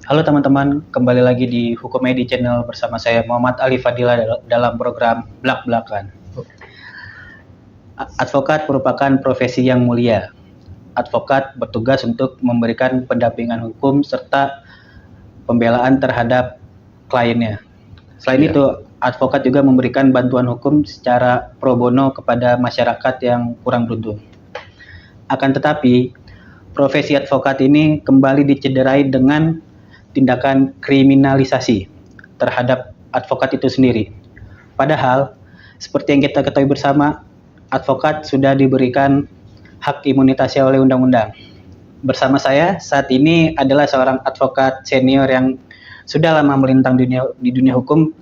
Halo teman-teman, kembali lagi di Hukum Edi Channel bersama saya Muhammad Ali Fadila dalam program Blak-Blakan. Advokat merupakan profesi yang mulia. Advokat bertugas untuk memberikan pendampingan hukum serta pembelaan terhadap kliennya. Selain itu, advokat juga memberikan bantuan hukum secara pro bono kepada masyarakat yang kurang beruntung. Akan tetapi, profesi advokat ini kembali dicederai dengan tindakan kriminalisasi terhadap advokat itu sendiri. Padahal, seperti yang kita ketahui bersama, advokat sudah diberikan hak imunitasnya oleh undang-undang. Bersama saya saat ini adalah seorang advokat senior yang sudah lama melintang di dunia hukum,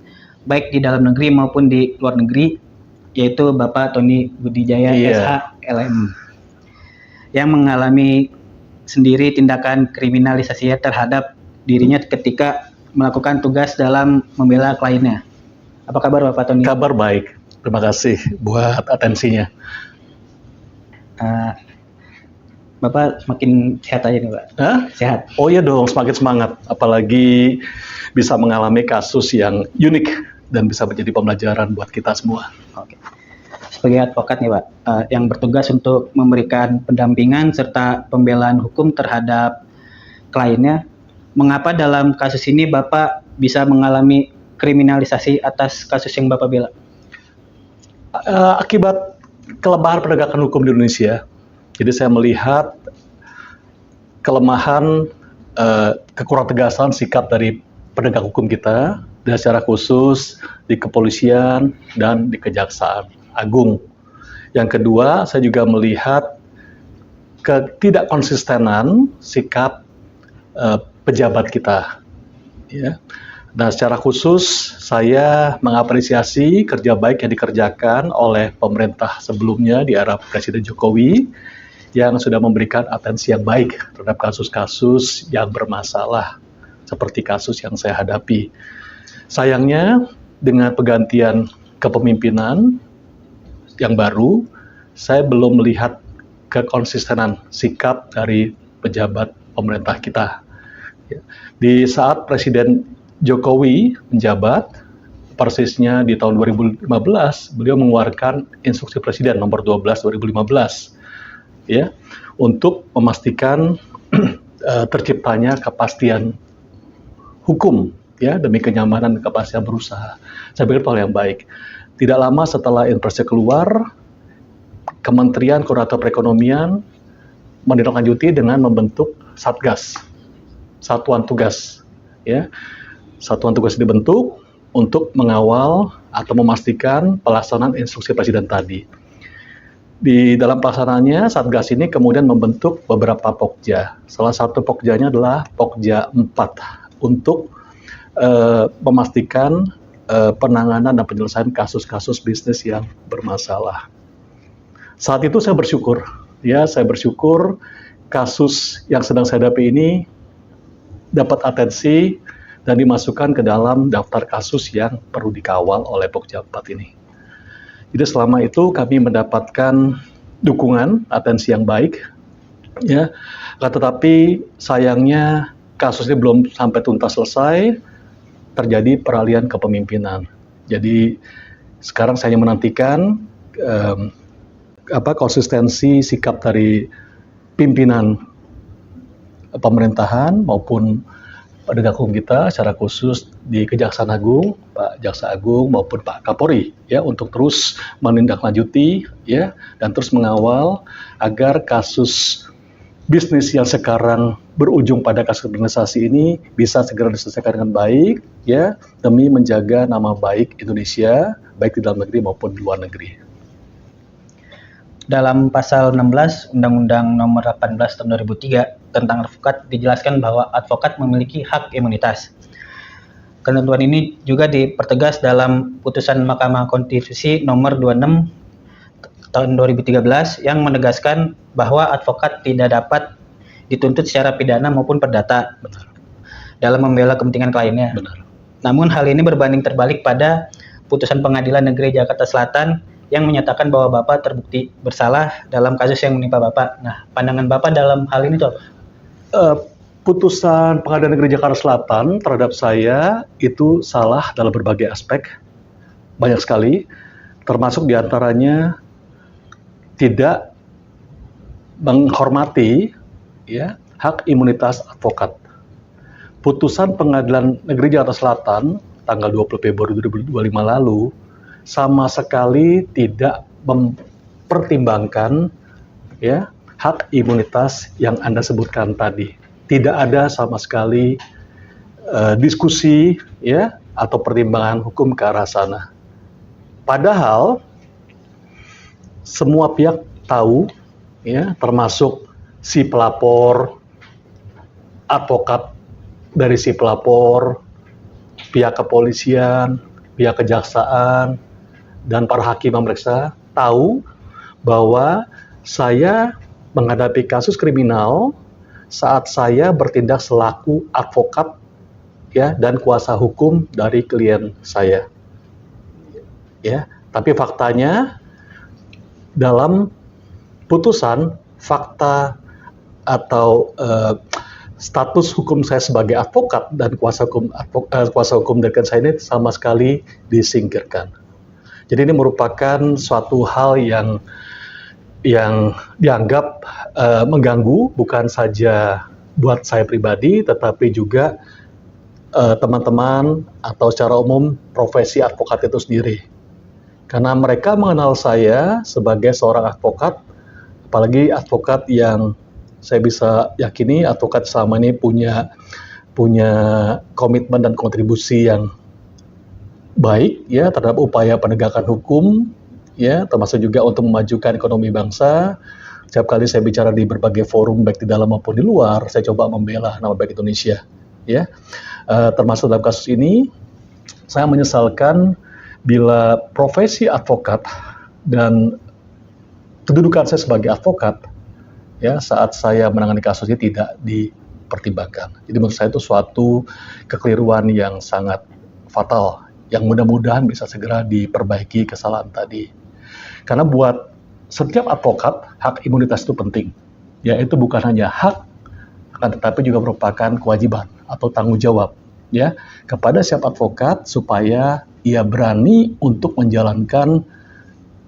baik di dalam negeri maupun di luar negeri, yaitu Bapak Tony Budijaya SH LM, yang mengalami sendiri tindakan kriminalisasi terhadap dirinya ketika melakukan tugas dalam membela kliennya. Apa kabar Bapak Tony? Kabar baik, terima kasih buat atensinya. Bapak semakin sehat aja nih Pak? Sehat? Oh iya dong, semakin semangat. Apalagi bisa mengalami kasus yang unik dan bisa menjadi pembelajaran buat kita semua. Oke. Sebagai advokat nih Pak, yang bertugas untuk memberikan pendampingan serta pembelaan hukum terhadap kliennya, mengapa dalam kasus ini Bapak bisa mengalami kriminalisasi atas kasus yang Bapak bela? Akibat kelemahan penegakan hukum di Indonesia, jadi saya melihat kelemahan, kekurang tegasan sikap dari penegak hukum kita, dan secara khusus di kepolisian dan di Kejaksaan Agung. Yang kedua, saya juga melihat ketidakkonsistenan sikap pejabat kita, ya. Nah, secara khusus saya mengapresiasi kerja baik yang dikerjakan oleh pemerintah sebelumnya di era Presiden Jokowi yang sudah memberikan atensi yang baik terhadap kasus-kasus yang bermasalah seperti kasus yang saya hadapi. Sayangnya dengan pergantian kepemimpinan yang baru, saya belum melihat kekonsistenan sikap dari pejabat pemerintah kita. Di saat Presiden Jokowi menjabat, persisnya di tahun 2015, beliau mengeluarkan instruksi Presiden nomor 12 2015, ya, untuk memastikan terciptanya kepastian hukum, ya, demi kenyamanan dan kepastian berusaha. Saya pikir itu hal yang baik. Tidak lama setelah Inpresnya keluar, Kementerian Koordinator Perekonomian menindaklanjuti dengan membentuk Satgas, Satuan Tugas, ya. Satuan Tugas dibentuk untuk mengawal atau memastikan pelaksanaan instruksi Presiden tadi. Di dalam pelaksanaannya, Satgas ini kemudian membentuk beberapa Pokja. Salah satu Pokjanya adalah Pokja 4 untuk memastikan penanganan dan penyelesaian kasus-kasus bisnis yang bermasalah. Saat itu saya bersyukur kasus yang sedang saya hadapi ini dapat atensi dan dimasukkan ke dalam daftar kasus yang perlu dikawal oleh Pokja 4 ini. Jadi selama itu kami mendapatkan dukungan, atensi yang baik, ya. Tetapi sayangnya kasus ini belum sampai tuntas selesai, terjadi peralihan kepemimpinan. Jadi sekarang saya menantikan konsistensi sikap dari pimpinan pemerintahan maupun penegak hukum kita, secara khusus di Kejaksaan Agung, Pak Jaksa Agung maupun Pak Kapolri, ya, untuk terus menindaklanjuti, ya, dan terus mengawal agar kasus bisnis yang sekarang berujung pada kasus kriminalisasi ini bisa segera diselesaikan dengan baik, ya, demi menjaga nama baik Indonesia, baik di dalam negeri maupun di luar negeri. Dalam pasal 16 Undang-Undang Nomor 18 Tahun 2003 tentang advokat dijelaskan bahwa advokat memiliki hak imunitas. Ketentuan ini juga dipertegas dalam putusan Mahkamah Konstitusi Nomor 26 Tahun 2013 yang menegaskan bahwa advokat tidak dapat dituntut secara pidana maupun perdata. Benar. Dalam membela kepentingan kliennya. Benar. Namun hal ini berbanding terbalik pada putusan Pengadilan Negeri Jakarta Selatan yang menyatakan bahwa Bapak terbukti bersalah dalam kasus yang menimpa Bapak. Nah, pandangan Bapak dalam hal ini itu apa? putusan Pengadilan Negeri Jakarta Selatan terhadap saya itu salah dalam berbagai aspek, banyak sekali, termasuk diantaranya tidak menghormati ya hak imunitas advokat. Putusan Pengadilan Negeri Jakarta Selatan tanggal 20 Februari 2025 lalu sama sekali tidak mempertimbangkan ya hak imunitas yang Anda sebutkan tadi. Tidak ada sama sekali diskusi ya atau pertimbangan hukum ke arah sana. Padahal semua pihak tahu ya, termasuk si pelapor, advokat dari si pelapor, pihak kepolisian, pihak kejaksaan, dan para hakim pemeriksa tahu bahwa saya menghadapi kasus kriminal saat saya bertindak selaku advokat ya dan kuasa hukum dari klien saya. Ya, tapi faktanya dalam putusan fakta atau status hukum saya sebagai advokat dan kuasa hukum dari klien saya ini sama sekali disingkirkan. Jadi ini merupakan suatu hal yang dianggap mengganggu bukan saja buat saya pribadi, tetapi juga teman-teman atau secara umum profesi advokat itu sendiri. Karena mereka mengenal saya sebagai seorang advokat, apalagi advokat yang saya bisa yakini advokat selama ini punya komitmen dan kontribusi yang baik ya terhadap upaya penegakan hukum ya, termasuk juga untuk memajukan ekonomi bangsa. Setiap kali saya bicara di berbagai forum baik di dalam maupun di luar, saya coba membela nama baik Indonesia ya. Termasuk dalam kasus ini saya menyesalkan bila profesi advokat dan kedudukan saya sebagai advokat ya saat saya menangani kasus ini tidak dipertimbangkan. Jadi menurut saya itu suatu kekeliruan yang sangat fatal yang mudah-mudahan bisa segera diperbaiki kesalahan tadi. Karena buat setiap advokat, hak imunitas itu penting. Ya, itu bukan hanya hak, akan tetapi juga merupakan kewajiban atau tanggung jawab ya kepada setiap advokat supaya ia berani untuk menjalankan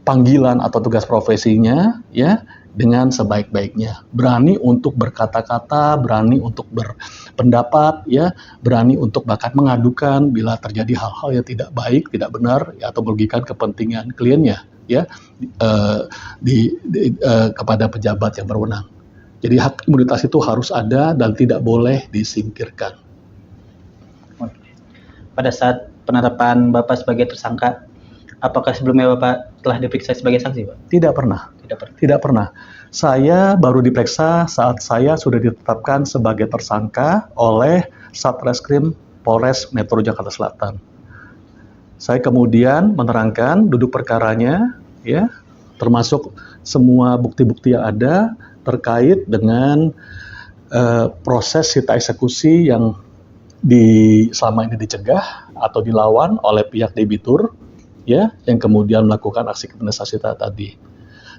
panggilan atau tugas profesinya ya dengan sebaik-baiknya. Berani untuk berkata-kata, berani untuk berpendapat ya, berani untuk bahkan mengadukan bila terjadi hal-hal yang tidak baik, tidak benar ya, atau merugikan kepentingan kliennya ya kepada pejabat yang berwenang. Jadi hak imunitas itu harus ada dan tidak boleh disingkirkan. Pada saat penetapan Bapak sebagai tersangka, apakah sebelumnya Bapak telah diperiksa sebagai saksi, Pak? Tidak pernah. Tidak pernah. Saya baru diperiksa saat saya sudah ditetapkan sebagai tersangka oleh Satreskrim Polres Metro Jakarta Selatan. Saya kemudian menerangkan duduk perkaranya, ya, termasuk semua bukti-bukti yang ada terkait dengan proses sita eksekusi yang selama ini dicegah atau dilawan oleh pihak debitur, ya, yang kemudian melakukan aksi kriminalisasi tadi.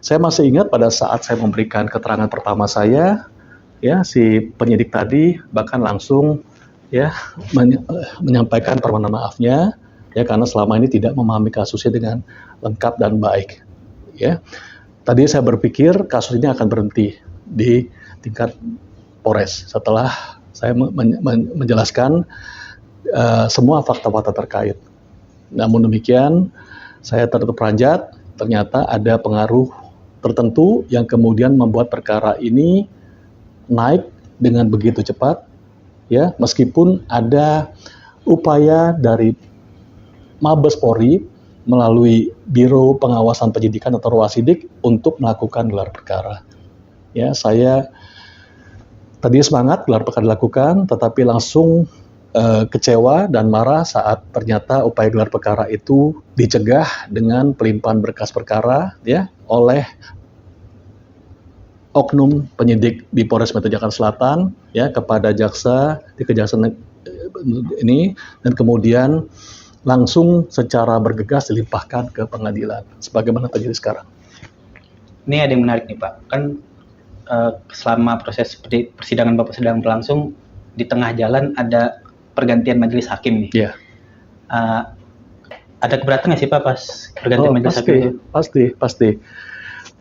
Saya masih ingat pada saat saya memberikan keterangan pertama saya, ya, si penyidik tadi bahkan langsung ya menyampaikan permohonan maafnya, ya, karena selama ini tidak memahami kasusnya dengan lengkap dan baik. Ya, tadi saya berpikir kasus ini akan berhenti di tingkat Polres setelah saya menjelaskan semua fakta-fakta terkait. Namun demikian, saya tertutup ranjat, ternyata ada pengaruh tertentu yang kemudian membuat perkara ini naik dengan begitu cepat, ya, meskipun ada upaya dari Mabes Polri melalui Biro Pengawasan Penyidikan atau Ruasidik untuk melakukan gelar perkara. Ya, saya tadi semangat gelar perkara dilakukan, tetapi langsung kecewa dan marah saat ternyata upaya gelar perkara itu dicegah dengan pelimpahan berkas perkara, ya, oleh oknum penyidik di Polres Metro Jakarta Selatan, ya, kepada jaksa di kejaksaan ini, dan kemudian langsung secara bergegas dilimpahkan ke pengadilan, sebagaimana terjadi sekarang. Ini ada yang menarik nih, Pak. Kan selama proses persidangan Bapak sedang berlangsung, di tengah jalan ada pergantian majelis hakim nih. Iya. Ada keberatan nggak sih Pak pas pergantian majelis hakim itu? Pasti.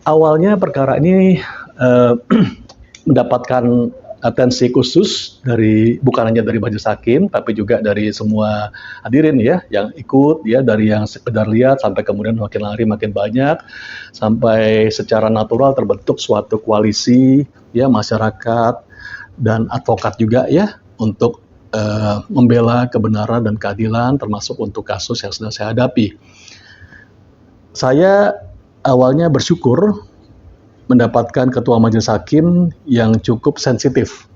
Awalnya perkara ini mendapatkan atensi khusus dari bukan hanya dari majelis hakim, tapi juga dari semua hadirin ya yang ikut ya, dari yang sekedar lihat sampai kemudian makin lari makin banyak, sampai secara natural terbentuk suatu koalisi ya masyarakat dan advokat juga ya untuk membela kebenaran dan keadilan, termasuk untuk kasus yang sedang saya hadapi. Saya awalnya bersyukur mendapatkan ketua majelis hakim yang cukup sensitif,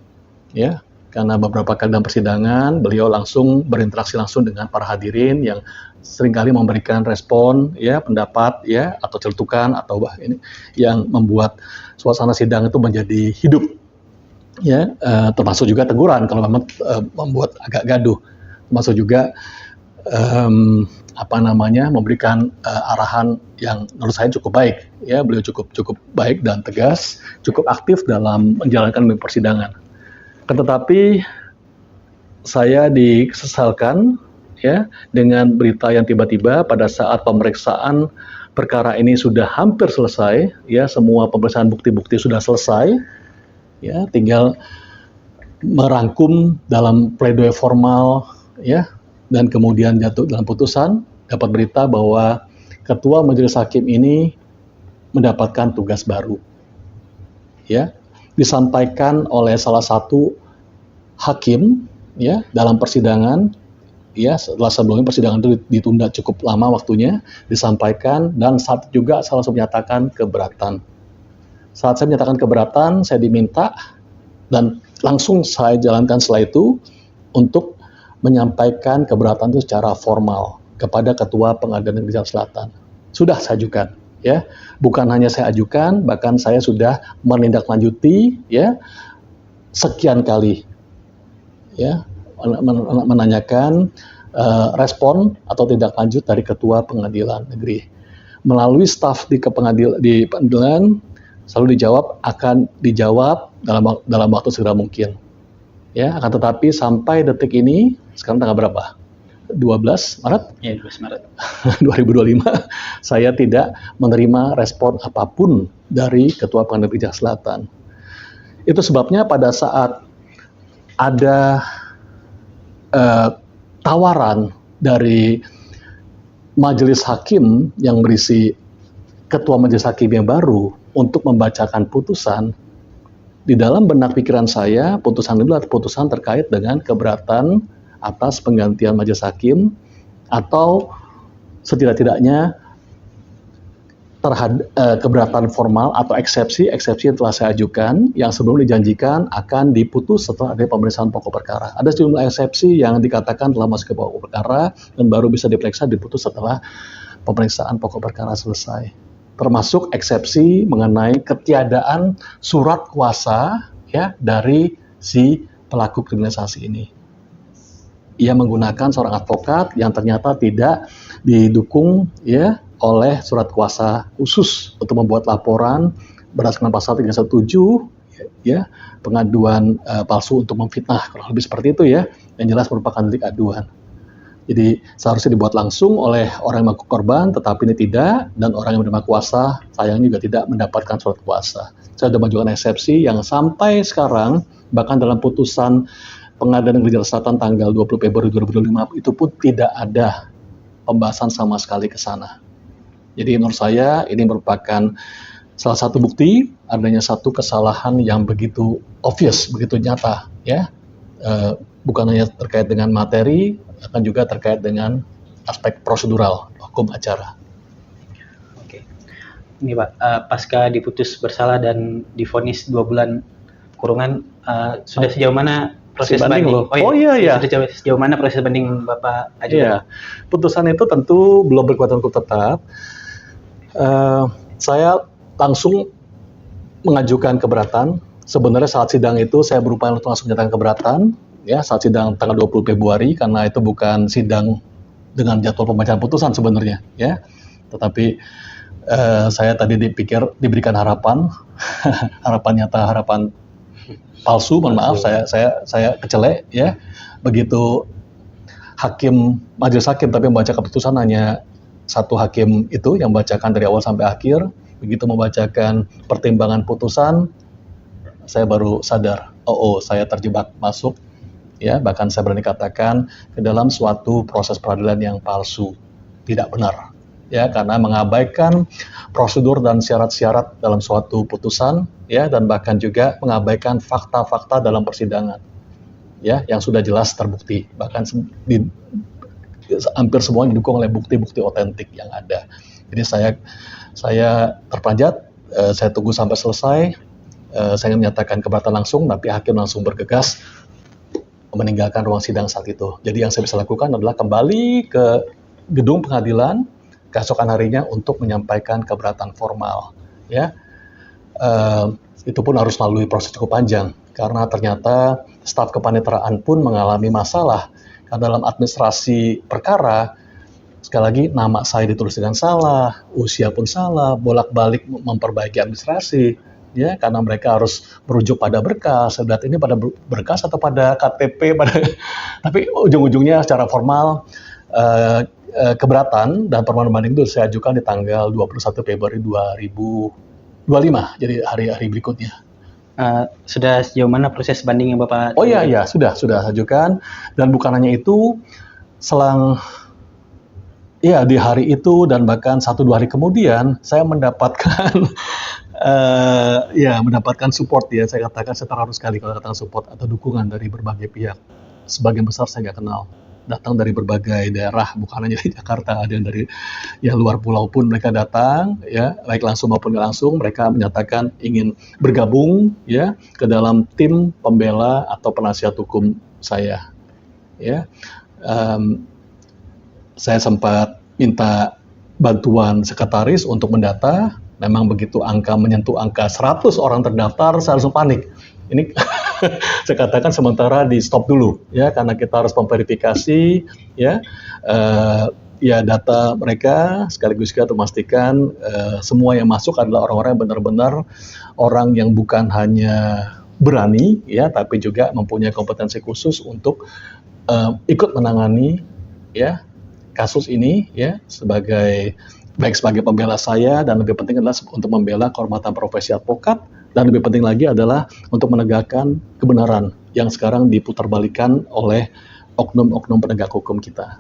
ya, karena beberapa kali dalam persidangan beliau langsung berinteraksi langsung dengan para hadirin yang seringkali memberikan respon, ya, pendapat, ya, atau celutukan atau ini yang membuat suasana sidang itu menjadi hidup. Ya, termasuk juga teguran kalau memang membuat agak gaduh, termasuk juga memberikan arahan yang menurut saya cukup baik. Ya, beliau cukup baik dan tegas, cukup aktif dalam menjalankan persidangan. Tetapi saya dikesalkan ya dengan berita yang tiba-tiba pada saat pemeriksaan perkara ini sudah hampir selesai, ya, semua pemeriksaan bukti-bukti sudah selesai. Ya, tinggal merangkum dalam pledoi formal, ya, dan kemudian jatuh dalam putusan. Dapat berita bahwa ketua majelis hakim ini mendapatkan tugas baru, ya, disampaikan oleh salah satu hakim, ya, dalam persidangan, ya, setelah sebelumnya persidangan itu ditunda cukup lama waktunya, disampaikan dan saat juga salah satu menyatakan keberatan. Saat saya menyatakan keberatan, saya diminta dan langsung saya jalankan setelah itu untuk menyampaikan keberatan itu secara formal kepada Ketua Pengadilan Negeri Jakarta Selatan. Sudah saya ajukan, ya. Bukan hanya saya ajukan, bahkan saya sudah menindaklanjuti, ya, sekian kali, ya, menanyakan respon atau tindak lanjut dari Ketua Pengadilan Negeri melalui staf di pengadilan. Selalu akan dijawab dalam waktu segera mungkin. Ya, akan tetapi sampai detik ini, sekarang tanggal berapa? 12 Maret? Ya, 12 Maret. 2025, saya tidak menerima respon apapun dari Ketua Pengadilan Negeri Jakarta Selatan. Itu sebabnya pada saat ada tawaran dari majelis hakim yang berisi Ketua Majelis Hakim yang baru untuk membacakan putusan, di dalam benak pikiran saya, putusan itu adalah putusan terkait dengan keberatan atas penggantian majelis hakim atau setidak-tidaknya keberatan formal atau eksepsi yang telah saya ajukan yang sebelum dijanjikan akan diputus setelah ada pemeriksaan pokok perkara. Ada sejumlah eksepsi yang dikatakan telah masuk ke pokok perkara dan baru bisa diperiksa diputus setelah pemeriksaan pokok perkara selesai. Termasuk eksepsi mengenai ketiadaan surat kuasa, ya, dari si pelaku kriminalisasi ini. Ia menggunakan seorang advokat yang ternyata tidak didukung, ya, oleh surat kuasa khusus untuk membuat laporan berdasarkan pasal 317, ya, pengaduan palsu untuk memfitnah, kurang lebih seperti itu, ya, yang jelas merupakan delik aduan. Jadi seharusnya dibuat langsung oleh orang yang mengaku korban, tetapi ini tidak, dan orang yang menerima kuasa sayangnya juga tidak mendapatkan surat kuasa. Saya sudah mengajukan eksepsi yang sampai sekarang, bahkan dalam putusan Pengadilan Negeri Jakarta Selatan tanggal 20 Februari 2025 itu pun tidak ada pembahasan sama sekali ke sana. Jadi menurut saya ini merupakan salah satu bukti adanya satu kesalahan yang begitu obvious, begitu nyata, ya. Bukan hanya terkait dengan materi, akan juga terkait dengan aspek prosedural hukum acara. Oke, ini Pak, pasca diputus bersalah dan divonis 2 bulan kurungan, sudah sejauh mana proses banding? Sejauh mana proses banding Bapak ajukan? Iya, putusan itu tentu belum berkekuatan hukum tetap. Saya langsung mengajukan keberatan. Sebenarnya saat sidang itu saya berupaya untuk langsung menyatakan keberatan. Ya, saat sidang tanggal 20 Februari karena itu bukan sidang dengan jadwal pembacaan putusan sebenarnya, ya. Tetapi saya tadi diberikan harapan, harapan nyata, harapan palsu, mohon maaf, saya kecelek ya. Begitu majelis hakim tapi membaca keputusan hanya satu hakim itu yang membacakan dari awal sampai akhir. Begitu membacakan pertimbangan putusan, saya baru sadar, saya terjebak masuk ya, bahkan saya berani katakan ke dalam suatu proses peradilan yang palsu, tidak benar ya, karena mengabaikan prosedur dan syarat-syarat dalam suatu putusan ya, dan bahkan juga mengabaikan fakta-fakta dalam persidangan ya, yang sudah jelas terbukti, bahkan hampir semua didukung oleh bukti-bukti otentik yang ada. Jadi saya terperanjat, saya tunggu sampai selesai, saya menyatakan keberatan langsung, tapi hakim langsung bergegas meninggalkan ruang sidang saat itu. Jadi yang saya bisa lakukan adalah kembali ke gedung pengadilan keesokan harinya untuk menyampaikan keberatan formal. Ya, itu pun harus melalui proses cukup panjang karena ternyata staf kepaniteraan pun mengalami masalah karena dalam administrasi perkara. Sekali lagi, nama saya ditulis dengan salah, usia pun salah, bolak-balik memperbaiki administrasi, ya, karena mereka harus merujuk pada berkas. Saya lihat ini pada berkas atau pada KTP, tapi ujung-ujungnya secara formal keberatan dan permohonan banding itu saya ajukan di tanggal 21 Februari 2025, jadi hari-hari berikutnya. Sudah sejauh mana proses banding yang Bapak? Oh iya, sudah ajukan, dan bukan hanya itu, selang di hari itu dan bahkan 1-2 hari kemudian saya mendapatkan mendapatkan support ya. Saya katakan saya terharu sekali kalau katakan support atau dukungan dari berbagai pihak. Sebagian besar saya nggak kenal, datang dari berbagai daerah, bukan hanya di Jakarta, ada yang dari luar pulau pun mereka datang ya, baik langsung maupun nggak langsung, mereka menyatakan ingin bergabung ya ke dalam tim pembela atau penasihat hukum saya ya. Saya sempat minta bantuan sekretaris untuk mendata. Memang begitu angka menyentuh angka 100 orang terdaftar, saya langsung panik. Ini saya katakan sementara di stop dulu ya, karena kita harus memverifikasi ya data mereka, sekaligus kita memastikan semua yang masuk adalah orang-orang yang benar-benar orang yang bukan hanya berani ya, tapi juga mempunyai kompetensi khusus untuk ikut menangani ya kasus ini ya, sebagai pembela saya, dan lebih penting adalah untuk membela kehormatan profesi advokat, dan lebih penting lagi adalah untuk menegakkan kebenaran yang sekarang diputarbalikkan oleh oknum-oknum penegak hukum kita.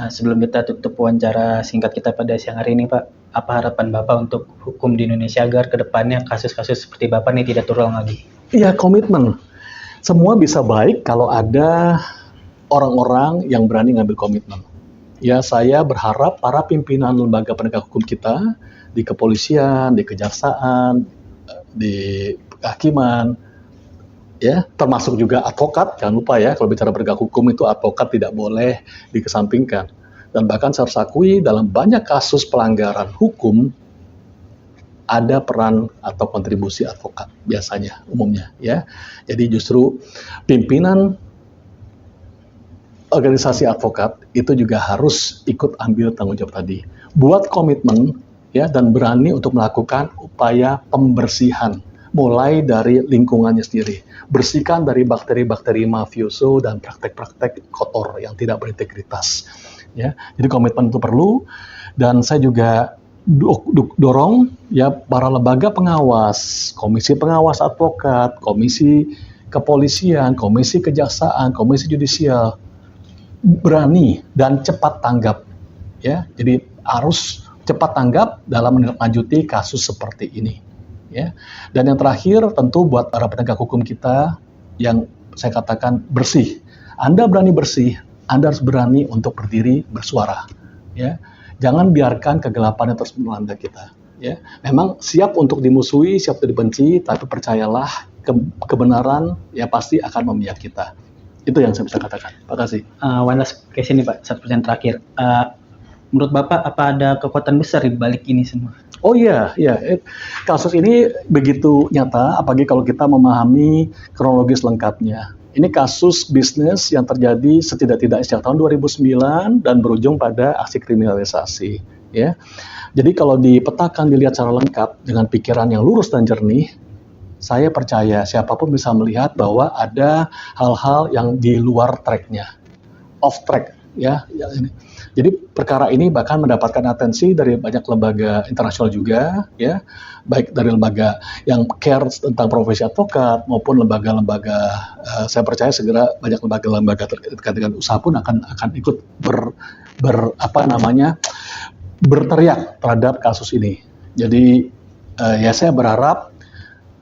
Sebelum kita tutup wawancara singkat kita pada siang hari ini, Pak, apa harapan Bapak untuk hukum di Indonesia agar kedepannya kasus-kasus seperti Bapak ini tidak terulang lagi? Iya, komitmen. Semua bisa baik kalau ada orang-orang yang berani ngambil komitmen. Ya, saya berharap para pimpinan lembaga penegak hukum kita di kepolisian, di kejaksaan, di kehakiman, ya, termasuk juga advokat. Jangan lupa ya, kalau bicara penegak hukum itu advokat tidak boleh dikesampingkan. Dan bahkan saya harus akui dalam banyak kasus pelanggaran hukum ada peran atau kontribusi advokat biasanya, umumnya ya. Jadi justru pimpinan organisasi advokat itu juga harus ikut ambil tanggung jawab tadi. Buat komitmen ya, dan berani untuk melakukan upaya pembersihan mulai dari lingkungannya sendiri. Bersihkan dari bakteri-bakteri mafioso dan praktek-praktek kotor yang tidak berintegritas. Ya, jadi komitmen itu perlu, dan saya juga dorong ya para lembaga pengawas, komisi pengawas advokat, komisi kepolisian, komisi kejaksaan, komisi yudisial berani dan cepat tanggap ya. Jadi harus cepat tanggap dalam menindaklanjuti kasus seperti ini ya. Dan yang terakhir tentu buat para penegak hukum kita yang saya katakan bersih. Anda berani bersih, Anda harus berani untuk berdiri bersuara ya. Jangan biarkan kegelapan yang terus melanda kita ya. Memang siap untuk dimusuhi, siap untuk dibenci, tapi percayalah kebenaran ya pasti akan memihak kita. Itu yang saya bisa katakan. Terima kasih. One last question nih, Pak, 1% terakhir. Menurut Bapak, apa ada kekuatan besar di balik ini semua? Oh iya. Kasus ini begitu nyata, apalagi kalau kita memahami kronologis lengkapnya. Ini kasus bisnis yang terjadi setidak-tidaknya sejak tahun 2009 dan berujung pada aksi kriminalisasi. Ya. Jadi kalau dipetakan, dilihat secara lengkap dengan pikiran yang lurus dan jernih, saya percaya siapapun bisa melihat bahwa ada hal-hal yang di luar tracknya, off track ya. Jadi perkara ini bahkan mendapatkan atensi dari banyak lembaga internasional juga ya, baik dari lembaga yang care tentang profesi advokat maupun lembaga-lembaga. Saya percaya segera banyak lembaga-lembaga terkait dengan usaha pun akan ikut berteriak terhadap kasus ini. Jadi ya saya berharap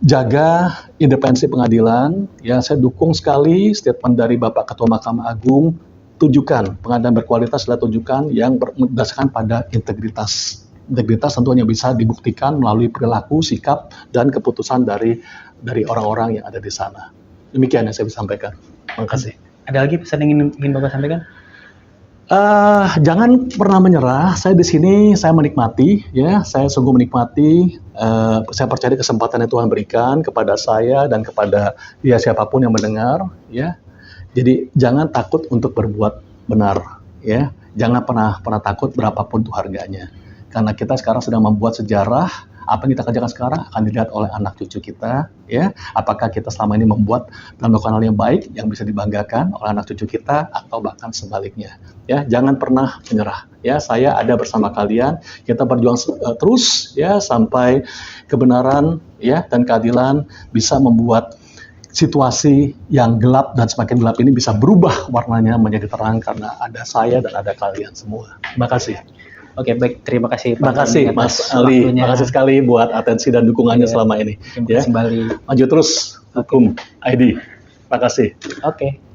jaga independensi pengadilan. Ya, saya dukung sekali statement dari Bapak Ketua Mahkamah Agung. Tunjukkan pengadilan berkualitas adalah tunjukkan yang berdasarkan pada integritas. Integritas tentu hanya bisa dibuktikan melalui perilaku, sikap, dan keputusan dari orang-orang yang ada di sana. Demikian yang saya bisa sampaikan. Terima kasih. Ada lagi pesan yang ingin Bapak sampaikan? Jangan pernah menyerah. Saya di sini, saya menikmati, ya. Saya sungguh menikmati. Saya percaya kesempatan yang Tuhan berikan kepada saya dan kepada ya siapapun yang mendengar, ya. Jadi jangan takut untuk berbuat benar, ya. Jangan pernah takut berapapun itu harganya. Karena kita sekarang sedang membuat sejarah. Apa yang kita kerjakan sekarang akan dilihat oleh anak cucu kita, ya. Apakah kita selama ini membuat dan melakukan hal yang baik yang bisa dibanggakan oleh anak cucu kita atau bahkan sebaliknya, ya. Jangan pernah menyerah, ya. Saya ada bersama kalian. Kita berjuang terus, ya, sampai kebenaran, ya, dan keadilan bisa membuat situasi yang gelap dan semakin gelap ini bisa berubah warnanya menjadi terang karena ada saya dan ada kalian semua. Terima kasih. Oke, baik. Terima kasih. Terima kasih Mas Ali. Terima kasih sekali buat atensi dan dukungannya selama ini. Terima kasih kembali. Maju terus hukum ID. Terima kasih. Oke.